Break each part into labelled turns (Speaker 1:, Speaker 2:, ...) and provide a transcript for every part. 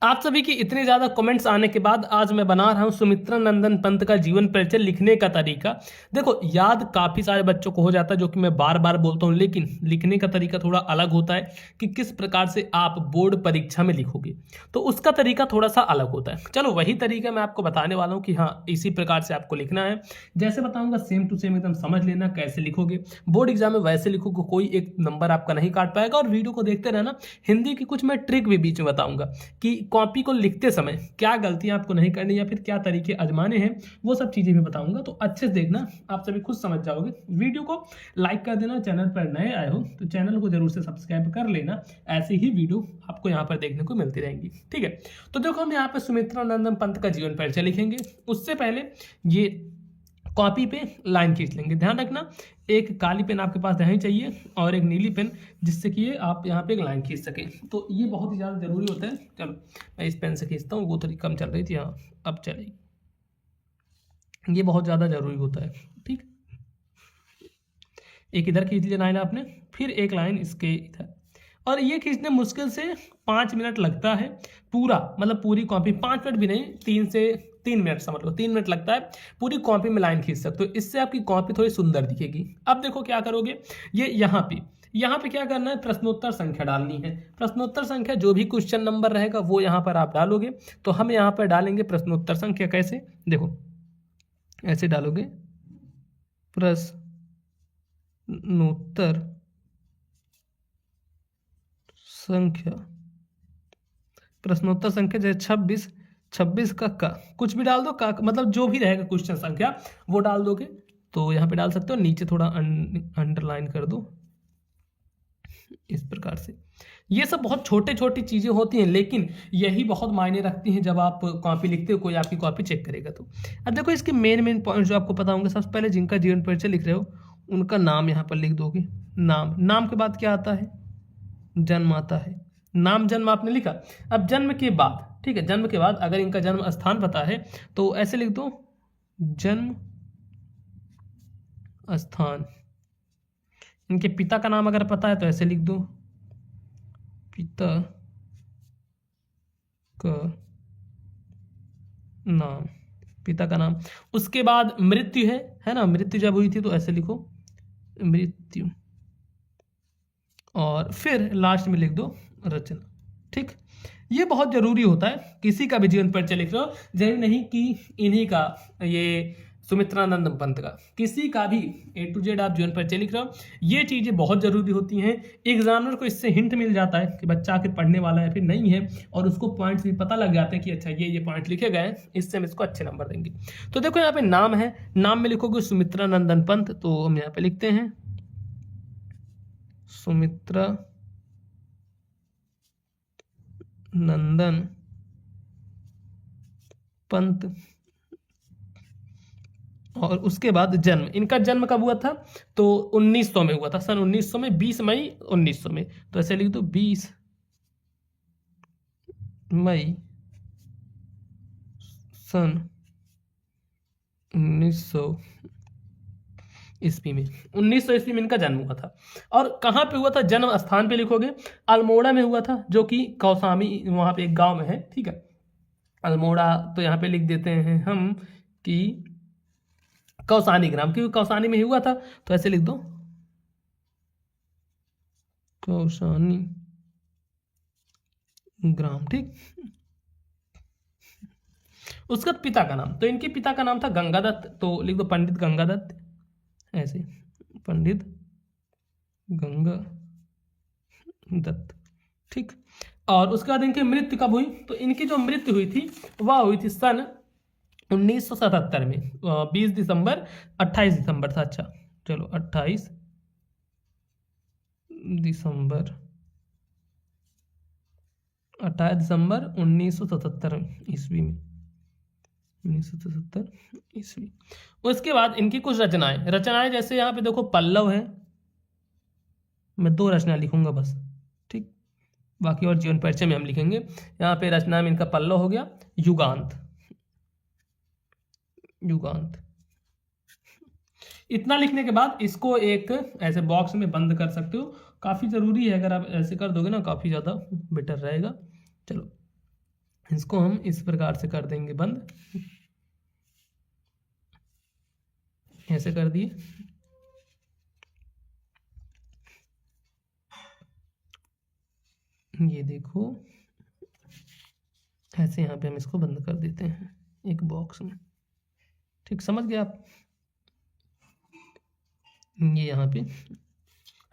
Speaker 1: आप सभी की इतने ज़्यादा कमेंट्स आने के बाद आज मैं बना रहा हूं सुमित्रा नंदन पंत का जीवन परिचय लिखने का तरीका। देखो, याद काफ़ी सारे बच्चों को हो जाता है, जो कि मैं बार बार बोलता हूं, लेकिन लिखने का तरीका थोड़ा अलग होता है कि किस प्रकार से आप बोर्ड परीक्षा में लिखोगे, तो उसका तरीका थोड़ा सा अलग होता है। चलो, वही तरीका मैं आपको बताने वाला हूँ कि हाँ, इसी प्रकार से आपको लिखना है। जैसे बताऊँगा सेम टू सेम एकदम समझ लेना कैसे लिखोगे। बोर्ड एग्जाम में वैसे लिखोगे, कोई एक नंबर आपका नहीं काट पाएगा। और वीडियो को देखते रहना। हिंदी की कुछ मैं ट्रिक भी बीच में बताऊँगा कि कॉपी को लिखते समय क्या गलतियां आपको नहीं करनी या फिर क्या तरीके आजमाने हैं, वो सब चीजें भी बताऊंगा। तो अच्छे से देखना, आप सभी खुद समझ जाओगे। वीडियो को लाइक कर देना, चैनल पर नए आए हो तो चैनल को जरूर से सब्सक्राइब कर लेना। ऐसे ही वीडियो आपको यहाँ पर देखने को मिलती रहेंगी, ठीक है। तो देखो, हम यहाँ पर सुमित्रा नंदन पंत का जीवन परिचय लिखेंगे। उससे पहले ये कॉपी पे लाइन खींच लेंगे। ध्यान रखना, एक काली पेन आपके पास रहनी चाहिए और एक नीली पेन, जिससे कि आप यहाँ पे एक लाइन खींच सके। तो ये बहुत ही ज़्यादा जरूरी होता है। चलो, मैं इस पेन से खींचता हूँ, वो थोड़ी कम चल रही थी, हाँ अब चलेगी। ये बहुत ज़्यादा जरूरी होता है, ठीक। एक इधर खींच लिया लाइन आपने, फिर एक लाइन इसके इधर। और ये खींचने मुश्किल से 5 मिनट लगता है। पूरा मतलब पूरी कॉपी 5 मिनट भी नहीं, 3 मिनट समझ लो, 3 मिनट लगता है पूरी कॉपी में लाइन खींच सकते हो। इससे आपकी कॉपी थोड़ी सुंदर दिखेगी। अब देखो क्या करोगे, ये यहाँ पे क्या करना है, प्रश्नोत्तर संख्या डालनी है। प्रश्नोत्तर संख्या जो भी क्वेश्चन नंबर रहेगा वो यहाँ पर आप डालोगे। तो हम यहाँ पर डालेंगे प्रश्नोत्तर संख्या। कैसे, देखो ऐसे डालोगे, प्रश्नोत्तर संख्या। प्रश्नोत्तर संख्या जैसे 26 का कुछ भी डाल दो, का मतलब जो भी रहेगा क्वेश्चन संख्या वो डाल दोगे। तो यहाँ पे डाल सकते हो, नीचे थोड़ा अंडरलाइन कर दो इस प्रकार से। ये सब बहुत छोटे छोटी चीज़ें होती हैं, लेकिन यही बहुत मायने रखती हैं जब आप कॉपी लिखते हो, कोई आपकी कॉपी चेक करेगा तो। अब देखो, इसके मेन पॉइंट जो आपको पता होंगे। सबसे पहले जिनका जीवन परिचय लिख रहे हो उनका नाम यहाँ पर लिख दोगे। नाम के बाद क्या आता है, जन्म आता है। नाम जन्म आपने लिखा। अब जन्म के बाद, ठीक है, जन्म के बाद अगर इनका जन्म स्थान पता है तो ऐसे लिख दो, जन्म स्थान। इनके पिता का नाम अगर पता है तो ऐसे लिख दो, पिता का नाम, पिता का नाम। उसके बाद मृत्यु है ना, मृत्यु जब हुई थी तो ऐसे लिखो, मृत्यु। और फिर लास्ट में लिख दो, रचना, ठीक। ये बहुत जरूरी होता है किसी का भी जीवन परिचय लिख रहे हो। जरूरी नहीं कि इन्हीं का, ये सुमित्रानंद पंत का, किसी का भी A to Z आप जीवन परिचय लिख रहे हो। ये चीज़ें बहुत ज़रूरी होती हैं। एग्जामिनर को इससे हिंट मिल जाता है कि बच्चा आखिर पढ़ने वाला है फिर नहीं है, और उसको पॉइंट्स भी पता लग जाते हैं कि अच्छा ये पॉइंट लिखे गए हैं, इससे हम इसको अच्छे नंबर देंगे। तो देखो, यहाँ पे नाम है, नाम में लिखोगे सुमित्रानंदन पंत। तो हम यहाँ पे लिखते हैं सुमित्रा नंदन पंत। और उसके बाद जन्म, इनका जन्म कब हुआ था, तो 1900 में हुआ था, सन 1900 में, 20 मई 1900 में। तो ऐसे लिख दो, 20 मई सन 1900 ईस्वी में। 1900 ईस्वी में इनका जन्म हुआ था। और कहाँ पे हुआ था, जन्म स्थान पे लिखोगे, अल्मोड़ा में हुआ था, जो कि कौसामी वहाँ पे एक गांव में है, ठीक है। अल्मोड़ा, तो यहाँ पे लिख देते हैं हम कि कौसानी ग्राम, क्योंकि कौसानी में ही हुआ था। तो ऐसे लिख दो, कौसानी ग्राम, ठीक। उसका पिता का नाम, तो इनके पिता का नाम था गंगादत्त। तो लिख दो पंडित गंगादत्त, ऐसे पंडित गंगा दत्त, ठीक। और उसके बाद इनकी मृत्यु कब हुई, तो इनकी जो मृत्यु हुई थी वह हुई थी सन 1977 में, 20 दिसंबर, 28 दिसंबर था। अच्छा चलो, 28 दिसंबर 1977 ईस्वी में, 1977 ईस्वी। उसके बाद इनकी कुछ रचनाएं जैसे यहाँ पे देखो, पल्लव है। मैं 2 रचनाएं लिखूंगा बस, ठीक। बाकी और जीवन परिचय में हम लिखेंगे। यहाँ पे रचना में इनका पल्लव हो गया, युगांत। इतना लिखने के बाद इसको एक ऐसे बॉक्स में बंद कर सकते हो। काफ़ी ज़रूरी है, अगर आप ऐसे कर दोगे ना काफ़ी ज़्यादा बेटर रहेगा। चलो, इसको हम इस प्रकार से कर देंगे बंद, ऐसे कर दिए। ये देखो ऐसे यहाँ पे हम इसको बंद कर देते हैं एक बॉक्स में। ठीक, समझ गए आप? ये यहाँ पे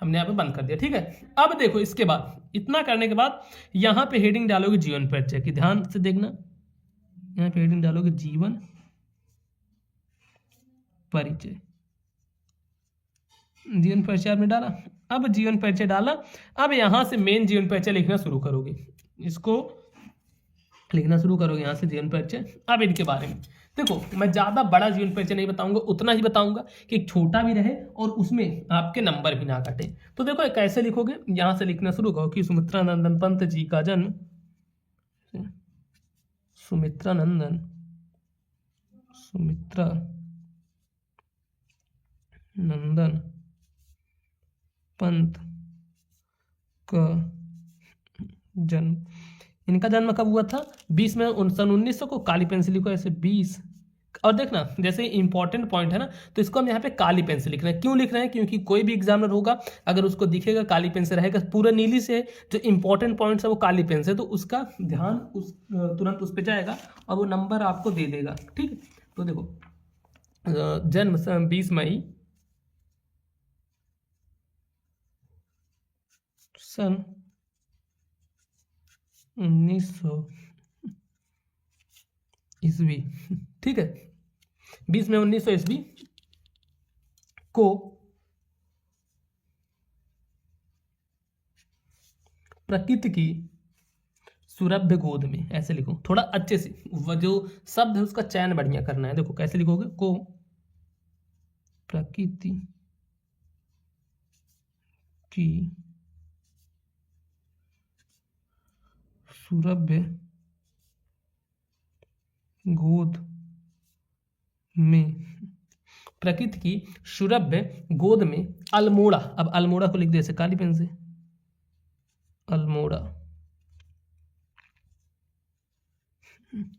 Speaker 1: हमने यहाँ पे बंद कर दिया। ठीक है, अब देखो इसके बाद इतना करने के बाद यहाँ पे हेडिंग डालोगे जीवन परिचय की, ध्यान से देखना। यहाँ पे हेडिंग डालोगे जीवन परिचय। जीवन परिचय आपने डाला। अब जीवन परिचय डाला, अब यहाँ से मेन जीवन परिचय लिखना शुरू करोगे, इसको लिखना शुरू करोगे यहाँ से जीवन परिचय। अब इनके बारे में देखो, मैं ज़्यादा बड़ा जीवन परिचय नहीं बताऊंगा, उतना ही बताऊंगा कि छोटा भी रहे और उसमें आपके नंबर भी ना कटे। तो देखो कैसे लिखोगे, यहाँ से लिखना शुरू करो कि सुमित्रा नंदन पंत जी का जन्म, सुमित्रा नंदन पंत का जन्म, इनका जन्म कब हुआ था? 20 में 1900 को, काली पेन से लिखो ऐसे 20। और देखना जैसे इंपॉर्टेंट पॉइंट है ना, तो इसको हम यहाँ पे काली पेन से लिख रहे हैं। क्यों लिख रहे हैं? क्योंकि कोई भी एग्जामिनर होगा अगर उसको दिखेगा काली पेन से रहेगा, पूरा नीली से जो इंपॉर्टेंट पॉइंट्स है वो काली पेन से, तो उसका ध्यान तुरंत उस पर जाएगा और वो नंबर आपको दे देगा। ठीक है, तो देखो जन्म 20 मई सन 1900 ईस्वी। ठीक है, 20 में 1900 ईस्वी को प्रकृति की सुरभ्य गोद में, ऐसे लिखो थोड़ा अच्छे से, वो जो शब्द है उसका चयन बढ़िया करना है। देखो कैसे लिखोगे, को प्रकृति की सुरभ्य गोद में, प्रकृति की सुरभ्य गोद में अल्मोड़ा। अब अल्मोड़ा को लिख दे ऐसे काली पेन से, अल्मोड़ा।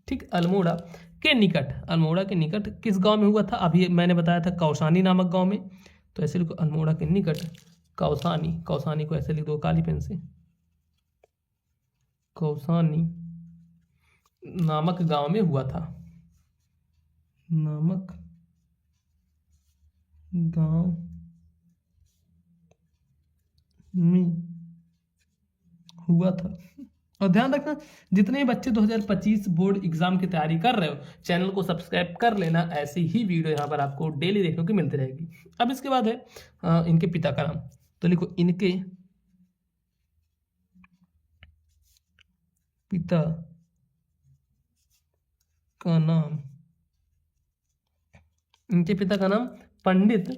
Speaker 1: ठीक, अल्मोड़ा के निकट, अल्मोड़ा के निकट किस गांव में हुआ था? अभी मैंने बताया था कौसानी नामक गांव में, तो ऐसे लिखो अल्मोड़ा के निकट कौसानी, कौसानी को ऐसे लिख दो काली पेन से, कौसानी नामक गांव में हुआ था, नामक गांव में हुआ था। और ध्यान रखना जितने बच्चे 2025 बोर्ड एग्जाम की तैयारी कर रहे हो, चैनल को सब्सक्राइब कर लेना, ऐसी ही वीडियो यहाँ पर आपको डेली देखने को मिलती रहेगी। अब इसके बाद है इनके पिता का नाम, तो लिखो इनके पिता का नाम, इनके पिता का नाम पंडित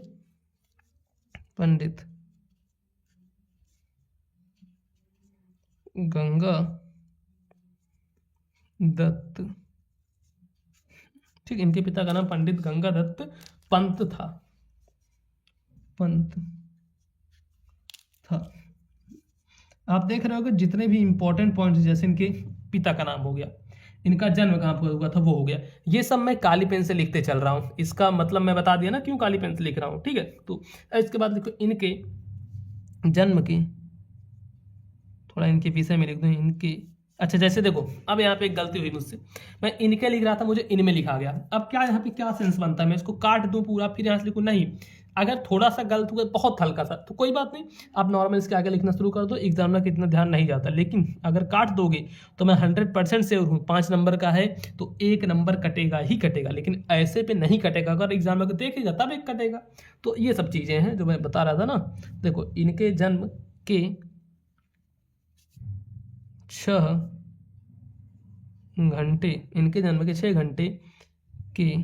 Speaker 1: गंगा दत्त। ठीक, इनके पिता का नाम पंडित गंगा दत्त पंत था, आप देख रहे हो कि जितने भी इंपॉर्टेंट पॉइंट्स, जैसे इनके पिता का नाम हो गया, इनका जन्म कहाँ पर हुआ था वो हो गया, ये सब मैं काली पेन से लिखते चल रहा हूँ। इसका मतलब मैं बता दिया ना क्यों काली पेन से लिख रहा हूँ। ठीक है, तो इसके बाद देखो इनके जन्म की, थोड़ा इनके विषय में लिख दूँ इनके। अच्छा, जैसे देखो अब यहाँ पे एक गलती हुई मुझसे, मैं इनके लिख रहा था, मुझे इनमें लिखा गया। अब क्या यहाँ पे क्या सेंस बनता है, मैं इसको काट दूं पूरा फिर यहाँ से लिखूं? नहीं, अगर थोड़ा सा गलत हुआ, बहुत हल्का सा, तो कोई बात नहीं, आप नॉर्मल इसके आगे लिखना शुरू कर दो, एग्जामिनर का इतना ध्यान नहीं जाता। लेकिन अगर काट दोगे तो मैं 100% श्योर हूँ 5 नंबर का है तो 1 नंबर कटेगा ही कटेगा, लेकिन ऐसे पे नहीं कटेगा। अगर एग्जामिनर को देखेगा तब 1 कटेगा। तो ये सब चीज़ें हैं जो मैं बता रहा था ना। देखो इनके जन्म के 6 घंटे, इनके जन्म के 6 घंटे के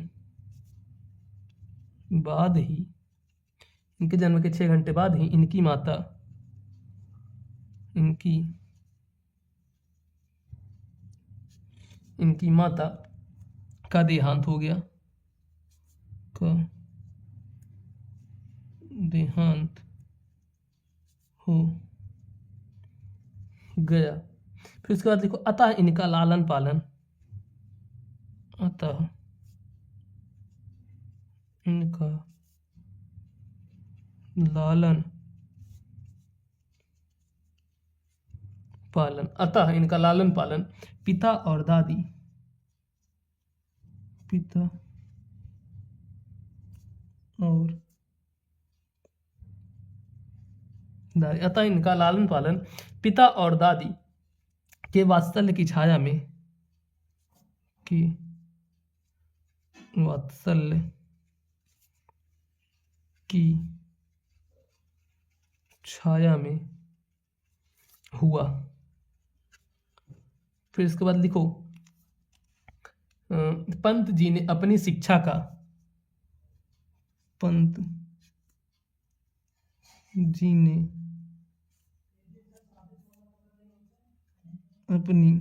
Speaker 1: बाद ही, इनके जन्म के 6 घंटे बाद ही इनकी माता का देहांत हो गया, फिर उसके बाद देखो अतः इनका लालन पालन अतः इनका लालन पालन, अतः इनका लालन पालन पिता और दादी, पिता और दादी, अतः इनका लालन पालन पिता और दादी के वात्सल्य की छाया में, की वात्सल्य की छाया में हुआ। फिर इसके बाद लिखो पंत जी ने अपनी शिक्षा का, पंत जी ने अपनी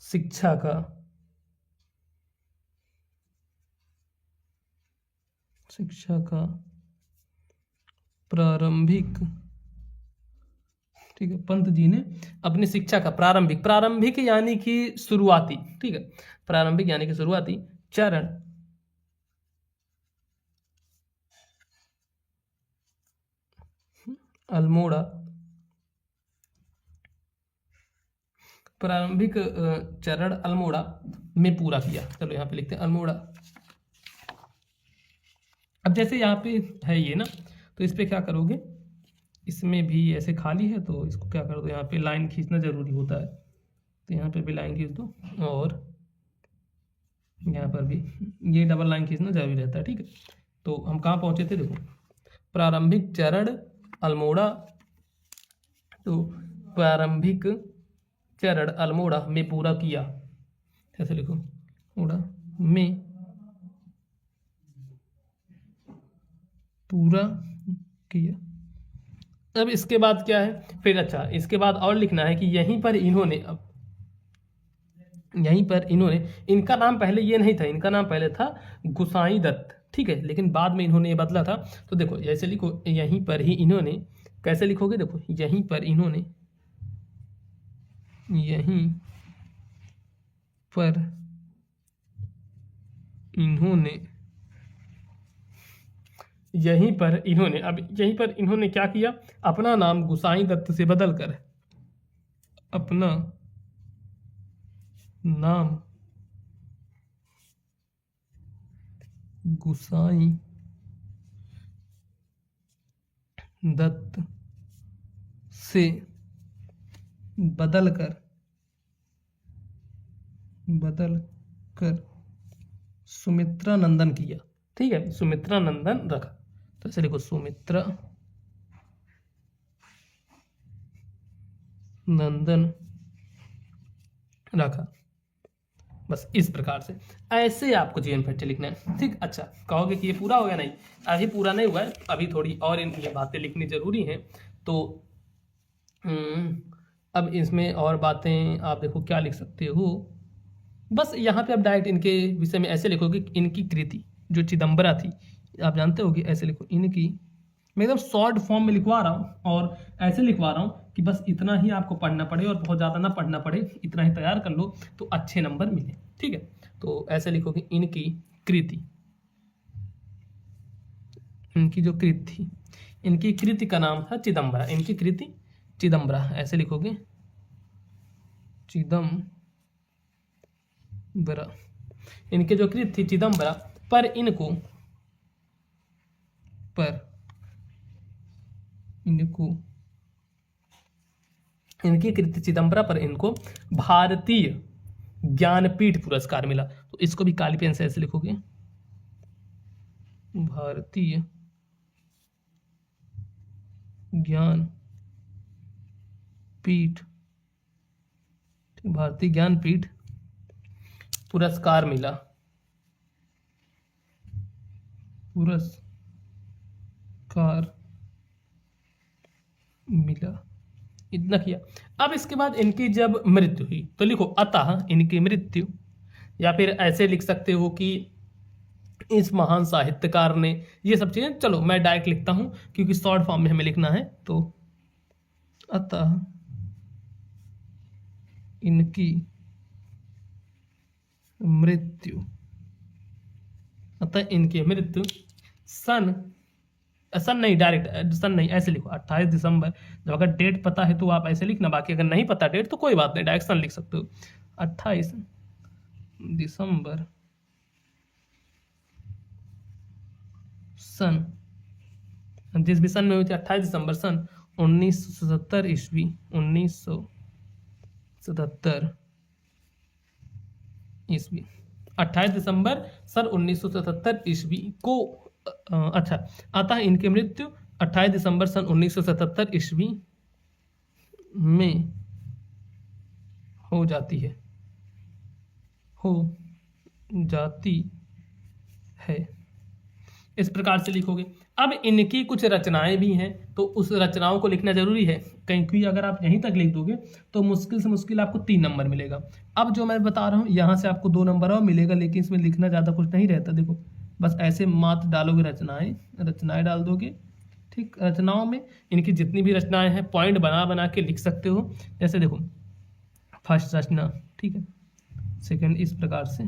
Speaker 1: शिक्षा का प्रारंभिक, ठीक है, पंत जी ने अपनी शिक्षा का प्रारंभिक यानी कि शुरुआती, ठीक है, प्रारंभिक यानी कि शुरुआती चरण अल्मोड़ा, प्रारंभिक चरण अल्मोड़ा में पूरा किया। चलो यहाँ पे लिखते हैं अल्मोड़ा। अब जैसे यहाँ पे है ये ना, तो इस पे क्या करोगे, इसमें भी ऐसे खाली है तो इसको क्या कर दो, यहाँ पे लाइन खींचना जरूरी होता है, तो यहाँ पे भी लाइन खींच दो और यहाँ पर भी ये डबल लाइन खींचना जरूरी रहता है, ठीक है। तो हम कहाँ पहुँचे थे, देखो प्रारंभिक चरण अल्मोड़ा, तो प्रारंभिक चरण अल्मोड़ा में पूरा किया, कैसे लिखो, अल्मोड़ा में पूरा किया। अब इसके बाद क्या है फिर, अच्छा इसके बाद और लिखना है कि यहीं पर इन्होंने, अब यहीं पर इन्होंने, इनका नाम पहले ये नहीं था, इनका नाम पहले था गुसाई दत्त, ठीक है, लेकिन बाद में इन्होंने ये बदला था। तो देखो जैसे लिखो यहीं पर ही इन्होंने, कैसे लिखोगे, देखो यहीं पर इन्होंने, यहीं पर इन्होंने, यहीं पर इन्होंने, अब यहीं पर इन्होंने क्या किया, अपना नाम गुसाई दत्त से बदलकर अपना नाम गुसाई दत्त से बदलकर सुमित्रा नंदन किया, ठीक है, सुमित्रा नंदन रखा। तो ऐसे लिखो सुमित्रा नंदन रखा, बस इस प्रकार से ऐसे आपको जीवन परिचय लिखना है, ठीक। अच्छा कहोगे कि ये पूरा हो गया, नहीं अभी पूरा नहीं हुआ है, अभी थोड़ी और ये बातें लिखनी जरूरी हैं। तो अब इसमें और बातें आप देखो क्या लिख सकते हो, बस यहाँ पे आप डायरेक्ट इनके विषय में ऐसे लिखोगे, इनकी कृति जो चिदम्बरा थी, आप जानते हो कि ऐसे लिखो इनकी, मैं एकदम शॉर्ट फॉर्म में लिखवा रहा हूँ और ऐसे लिखवा रहा हूँ कि बस इतना ही आपको पढ़ना पड़े और बहुत ज़्यादा ना पढ़ना पड़े, इतना ही तैयार कर लो तो अच्छे नंबर मिले, ठीक है। तो ऐसे लिखोगे इनकी कृति, इनकी जो कृति थी, इनकी कृति का नाम था चिदम्बरा, इनकी कृति चिदम्बरा, ऐसे लिखोगे चिदम्बरा, इनके जो कृति थी चिदम्बरा, पर इनको इनकी कृति चिदम्बरा पर इनको भारतीय ज्ञानपीठ पुरस्कार मिला। तो इसको भी काली पेन से ऐसे लिखोगे भारतीय ज्ञानपीठ पुरस्कार मिला, इतना किया। अब इसके बाद इनकी जब मृत्यु हुई तो लिखो अतः इनकी मृत्यु, या फिर ऐसे लिख सकते हो कि इस महान साहित्यकार ने, ये सब चीजें चलो मैं डायरेक्ट लिखता हूं क्योंकि शॉर्ट फॉर्म में हमें लिखना है। तो अतः इनकी मृत्यु, अतः इनकी मृत्यु सन नहीं, डायरेक्ट सन नहीं, ऐसे लिखो 28 दिसंबर। जब अगर डेट पता है तो आप ऐसे लिखना, बाकी अगर नहीं पता डेट तो कोई बात नहीं, डायरेक्ट सन लिख सकते हो। 28 दिसंबर सन, जिस भी सन में हुई थी 28 दिसंबर सन 1977 ईस्वी, 1977 ईस्वी, 28 दिसंबर सन 1977 ईस्वी को अच्छा, अतः इनकी मृत्यु 28 दिसंबर सन 1977 ईस्वी में हो जाती है, इस प्रकार से लिखोगे। अब इनकी कुछ रचनाएं भी हैं, तो उस रचनाओं को लिखना जरूरी है, क्योंकि अगर आप यहीं तक लिख दोगे तो मुश्किल से मुश्किल आपको 3 नंबर मिलेगा। अब जो मैं बता रहा हूँ यहाँ से आपको 2 नंबर और मिलेगा, लेकिन इसमें लिखना ज़्यादा कुछ नहीं रहता। देखो बस ऐसे मात्र डालोगे, रचनाएं डाल दोगे, ठीक। रचनाओं में इनकी जितनी भी रचनाएं हैं पॉइंट बना बना के लिख सकते हो। जैसे देखो फर्स्ट रचना, ठीक है, सेकंड, इस प्रकार से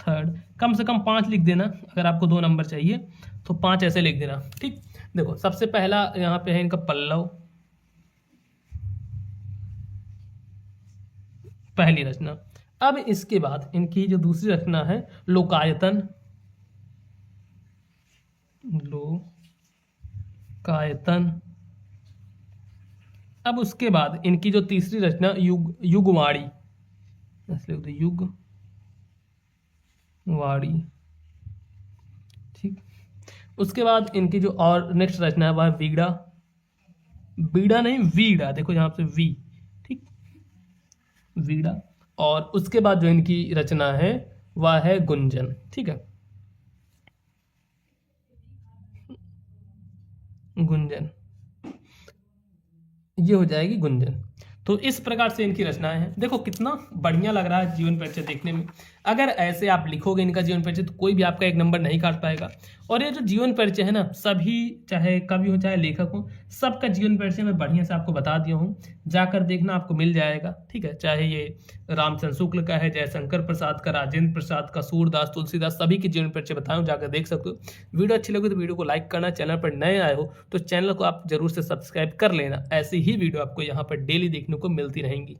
Speaker 1: थर्ड, कम से कम 5 लिख देना। अगर आपको 2 नंबर चाहिए तो 5 ऐसे लिख देना, ठीक। देखो सबसे पहला यहाँ पे है इनका पल्लव, पहली रचना। अब इसके बाद इनकी जो दूसरी रचना है लोकायतन, अब उसके बाद इनकी जो तीसरी रचना युगवाणी, युगवाणी, ठीक। उसके बाद इनकी जो और नेक्स्ट रचना है वह है बीड़ा नहीं, वीड़ा, देखो यहाँ पे वी, ठीक, वीड़ा। और उसके बाद जो इनकी रचना है वह है गुंजन, ठीक है, गुंजन, ये हो जाएगी गुंजन। तो इस प्रकार से इनकी रचनाएं हैं। देखो कितना बढ़िया लग रहा है जीवन परिचय देखने में। अगर ऐसे आप लिखोगे इनका जीवन परिचय तो कोई भी आपका 1 नंबर नहीं काट पाएगा। और ये जो जीवन परिचय है ना, सभी चाहे कवि हो चाहे लेखक हो, सबका जीवन परिचय मैं बढ़िया से आपको बता दिया हूँ, जाकर देखना आपको मिल जाएगा, ठीक है। चाहे ये रामचंद्र शुक्ल का है, जयशंकर प्रसाद का, राजेंद्र प्रसाद का, सूरदास, तुलसीदास, सभी के जीवन परिचय बताऊँ, जाकर देख सकते हो। वीडियो अच्छी लगी तो वीडियो को लाइक करना, चैनल पर नए आए हो तो चैनल को आप जरूर से सब्सक्राइब कर लेना। ऐसी ही वीडियो आपको यहाँ पर डेली देखने को मिलती रहेंगी।